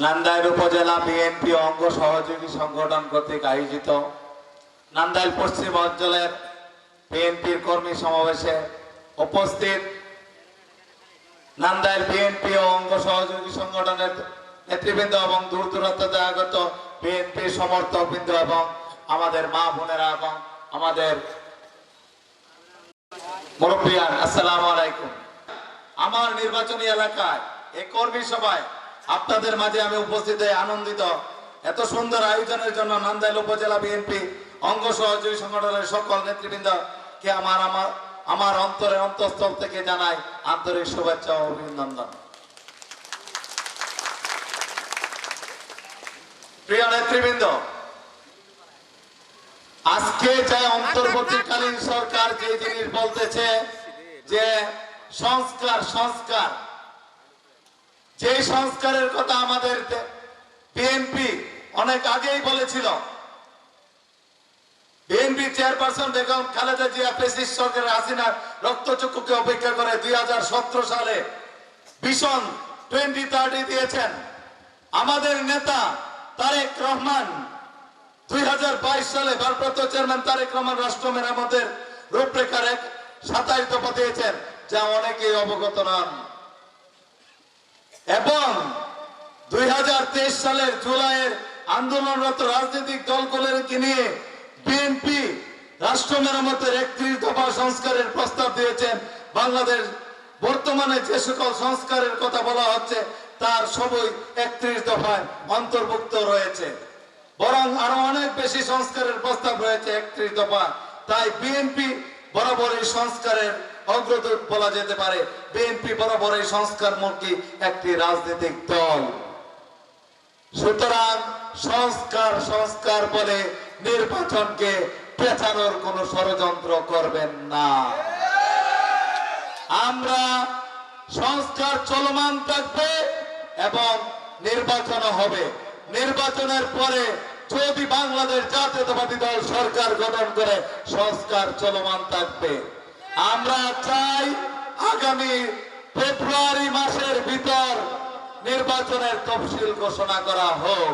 নান্দাইল উপজেলা বিএনপি অঙ্গ সহযোগী সংগঠন কর্তৃক আয়োজিত নান্দাইল পশ্চিম অঞ্চলের বিএনপির কর্মী সমাবেশে উপস্থিত নান্দাইল বিএনপি ও অঙ্গ সহযোগী সংগঠনের নেতৃবৃন্দ এবং দূর দূরান্ত থেকে আগত বিএনপি সমর্থকবৃন্দ এবং আমাদের মা বোনেরা এবং আমাদের মুরব্বিয়ান, আসসালামু আলাইকুম। আমার নির্বাচনী এলাকায় এই কর্মী সভায় আপনাদের মাঝে আমি উপস্থিত হয়ে আনন্দিত। এত সুন্দর আয়োজনের জন্য নান্দাইল উপজেলা বিএনপি অঙ্গ সহযোগী সংগঠনের সকল নেতৃবৃন্দকে আমার অন্তরের অন্তঃস্থল থেকে জানাই আন্তরিক শুভেচ্ছা ও অভিনন্দন। প্রিয় নেতৃবৃন্দ, আজকে যে অন্তর্বর্তীকালীন সরকার যে জিনিস বলতেছে যে সংস্কার সংস্কার, যে সংস্কারের কথা আমাদের বিএনপি অনেক আগেই বলেছিল। BNP chairperson Begum Khaleda Zia fascist সরকারের হাসিনার রক্তচক্ষুকে অপেক্ষা করে 2017 সালে ভিশন 2030 দিয়েছেন। আমাদের নেতা তারেক রহমান 2022 সালে ভারপ্রাপ্ত চেয়ারম্যান তারেক রহমান রাষ্ট্র মেরামতের রূপরেখার 27 দফা দিয়েছেন, যা অনেকেই অবগত নন। এবং 2023 সালের জুলাইয়ের আন্দোলনরত রাজনৈতিক দলগুলোকে নিয়ে বিএনপি রাষ্ট্র মেরামতের 31 দফা সংস্কারের প্রস্তাব দিয়েছেন। বাংলাদেশ বর্তমানে যে সকল সংস্কারের কথা বলা হচ্ছে তার সবই 31 দফায় অন্তর্ভুক্ত রয়েছে, বরং আরো অনেক বেশি সংস্কারের প্রস্তাব রয়েছে 31 দফা। তাই বিএনপি বরাবর এই সংস্কারের অগ্রদূত বলা যেতে পারে। বিএনপি বরাবর এই সংস্কারমুখী একটি রাজনৈতিক দল। সুতরাং সংস্কার সংস্কার বলে নির্বাচনকে পেছানোর কোন ষড়যন্ত্র করবেন না। আমরা সংস্কার চলমান থাকবে এবং নির্বাচন হবে। নির্বাচনের পরে যদি বাংলাদেশ জাতীয়তাবাদী দল সরকার গঠন করে সংস্কার চলমান থাকবে। আমরা চাই আগামী ফেব্রুয়ারি মাসের ভিতর নির্বাচনের তফসিল ঘোষণা করা হোক।